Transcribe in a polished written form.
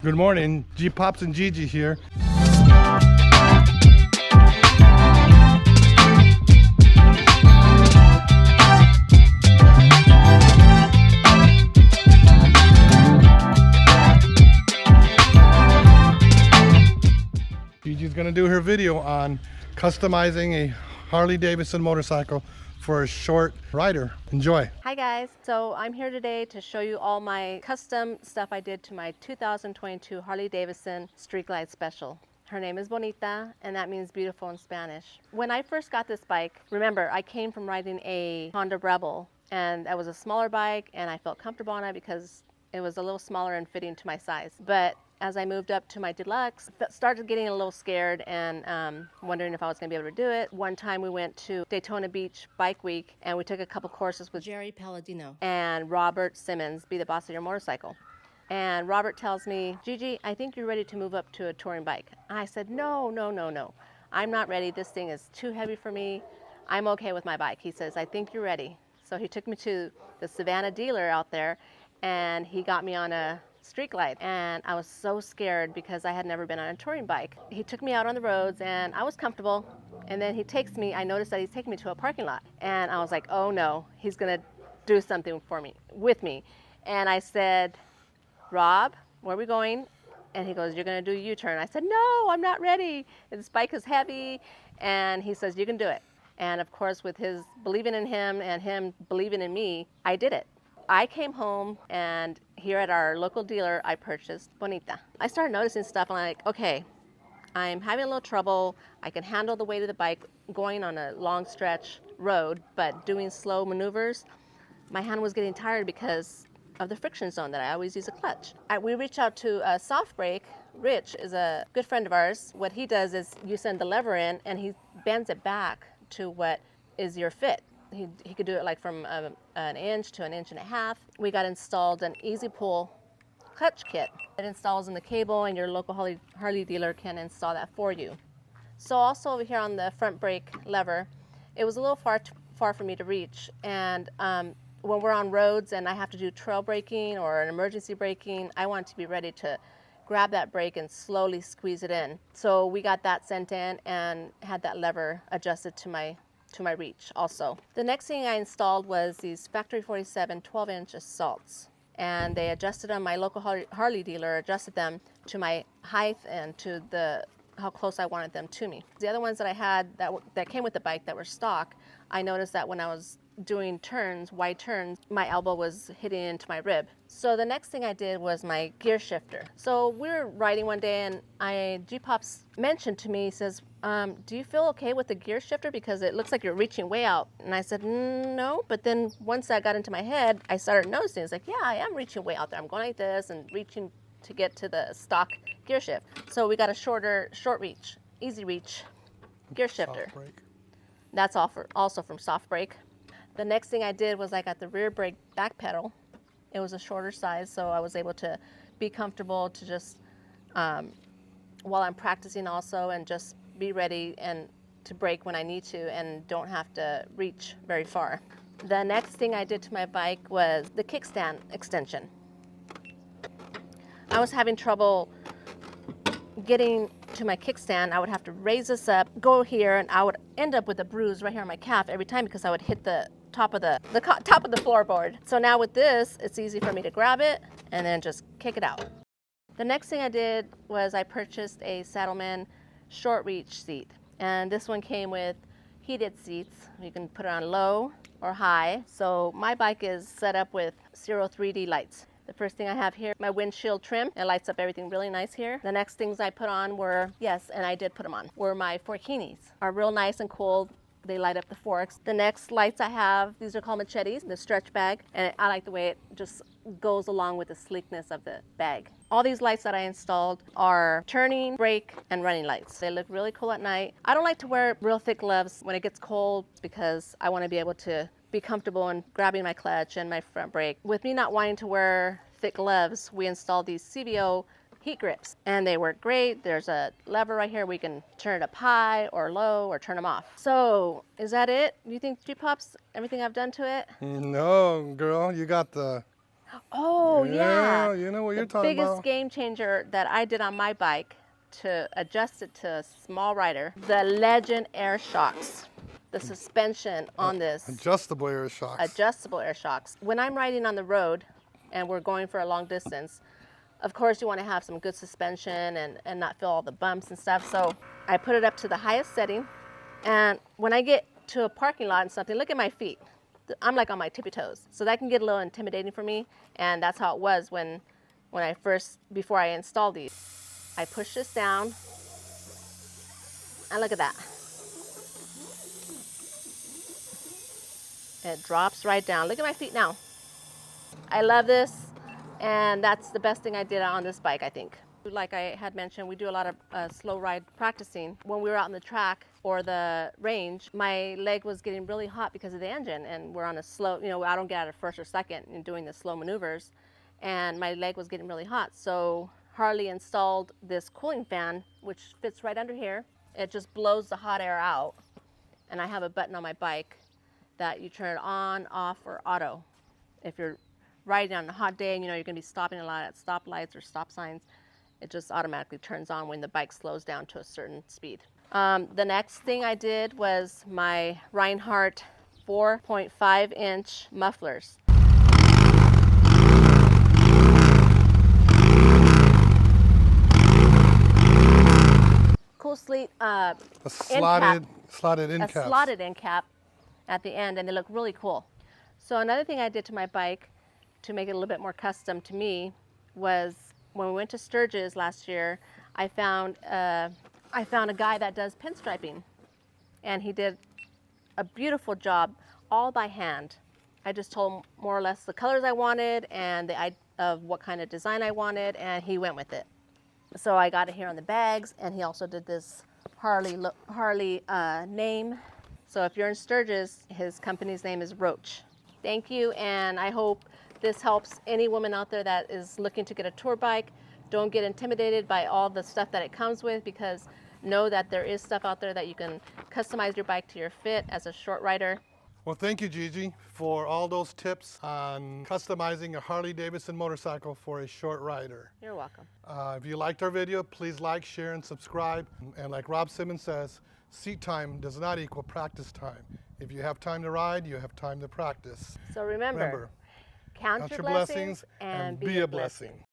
Good morning, Gpops and Gigi here. Gigi's gonna do her video on customizing a Harley Davidson motorcycle for a short rider. Enjoy. Hi guys, so I'm here today to show you all my custom stuff I did to my 2022 Harley Davidson Street Glide Special. Her name is Bonita, and that means beautiful in Spanish. When I first got this bike, remember I came from riding a Honda Rebel, and that was a smaller bike, and I felt comfortable on it because it was a little smaller and fitting to my size. But as I moved up to my deluxe, started getting a little scared and wondering if I was going to be able to do it. One time we went to Daytona Beach Bike Week and we took a couple courses with Jerry Palladino and Robert Simmons, Be the Boss of Your Motorcycle. And Robert tells me, Gigi, I think you're ready to move up to a touring bike. And I said, no. I'm not ready. This thing is too heavy for me. I'm okay with my bike. He says, I think you're ready. So he took me to the Savannah dealer out there and he got me on a Street Glide, and I was so scared because I had never been on a touring bike. He took me out on the roads and I was comfortable, and then I noticed that he's taking me to a parking lot, and I was like, oh no, he's gonna do something with me. And I said, Rob, where are we going? And he goes, you're gonna do a U-turn. I said, no, I'm not ready. This bike is heavy. And he says, you can do it. And of course, with his believing in him and him believing in me, I did it. I came home, and here at our local dealer, I purchased Bonita. I started noticing stuff, and I'm like, okay, I'm having a little trouble. I can handle the weight of the bike going on a long stretch road, but doing slow maneuvers, my hand was getting tired because of the friction zone that I always use a clutch. We reached out to Softbreak. Rich is a good friend of ours. What he does is you send the lever in, and he bends it back to what is your fit. He could do it like from an inch to an inch and a half. We got installed an easy pull clutch kit. It installs in the cable, and your local Harley dealer can install that for you. So also over here on the front brake lever, it was a little far for me to reach. And when we're on roads and I have to do trail braking or an emergency braking, I want to be ready to grab that brake and slowly squeeze it in. So we got that sent in and had that lever adjusted to my reach also. The next thing I installed was these Factory 47 12-inch assaults, and they adjusted them. My local Harley dealer adjusted them to my height and to how close I wanted them to me. The other ones that I had that came with the bike that were stock, I noticed that when I was doing wide turns, my elbow was hitting into my rib. So the next thing I did was my gear shifter. So we were riding one day, and Gpops mentioned to me, he says, do you feel okay with the gear shifter? Because it looks like you're reaching way out. And I said, no. But then once that got into my head, I started noticing, it's like, yeah, I am reaching way out there. I'm going like this and reaching to get to the stock gear shift. So we got a short reach, easy reach gear shifter. Softbreak. That's also from Softbreak. The next thing I did was I got the rear brake back pedal. It was a shorter size, so I was able to be comfortable to just, while I'm practicing also, and just be ready and to brake when I need to and don't have to reach very far. The next thing I did to my bike was the Kickstand Extension. I was having trouble getting to my kickstand. I would have to raise this up, go here, and I would end up with a bruise right here on my calf every time because I would hit the top of the floorboard. So now with this, it's easy for me to grab it and then just kick it out. The next thing I did was I purchased a Saddlemen short reach seat, and this one came with heated seats. You can put it on low or high. So my bike is set up with 3D lights. The first thing I have here, my windshield trim. It lights up everything really nice here. The next things I put on were, yes, and I did put them on, were my forkinis. Are real nice and cool. They light up the forks. The next lights I have, these are called machetes, the stretch bag, and I like the way it just goes along with the sleekness of the bag. All these lights that I installed are turning, brake, and running lights. They look really cool at night. I don't like to wear real thick gloves when it gets cold because I want to be able to be comfortable in grabbing my clutch and my front brake. With me not wanting to wear thick gloves, we installed these CVO heat grips, and they work great. There's a lever right here. We can turn it up high or low or turn them off. So is that it? Do you think, Gpops, everything I've done to it? No, girl, you got the Oh, yeah. You know what you're The talking biggest about. game changer that I did on my bike to adjust it to a small rider, the Legend Air Shocks. The suspension on this, Adjustable air shocks. adjustable air shocks. When I'm riding on the road and we're going for a long distance, of course you want to have some good suspension and not feel all the bumps and stuff. So I put it up to the highest setting. And when I get to a parking lot and something, look at my feet. I'm like on my tippy toes. So that can get a little intimidating for me. And that's how it was when I first, before I installed these. I push this down and look at that. It drops right down. Look at my feet now. I love this, and that's the best thing I did on this bike, I think. Like I had mentioned, we do a lot of slow ride practicing. When we were out on the track or the range, my leg was getting really hot because of the engine, and we're on a slow, I don't get out of first or second in doing the slow maneuvers, and my leg was getting really hot. So Harley installed this cooling fan, which fits right under here. It just blows the hot air out, and I have a button on my bike that you turn it on, off, or auto. If you're riding on a hot day and you're going to be stopping a lot at stoplights or stop signs, it just automatically turns on when the bike slows down to a certain speed. The next thing I did was my Reinhardt 4.5-inch mufflers. Cool sleek A slotted end a cap. slotted end cap at the end, and they look really cool. So another thing I did to my bike to make it a little bit more custom to me was when we went to Sturgis last year, I found a guy that does pinstriping, and he did a beautiful job all by hand. I just told him more or less the colors I wanted and of what kind of design I wanted, and he went with it. So I got it here on the bags, and he also did this Harley name. So if you're in Sturgis, his company's name is Roach. Thank you, and I hope this helps any woman out there that is looking to get a tour bike. Don't get intimidated by all the stuff that it comes with, because know that there is stuff out there that you can customize your bike to your fit as a short rider. Well, thank you, Gigi, for all those tips on customizing a Harley-Davidson motorcycle for a short rider. You're welcome. If you liked our video, please like, share, and subscribe. And like Rob Simmons says, seat time does not equal practice time. If you have time to ride, you have time to practice. So remember, count your blessings and be a blessing.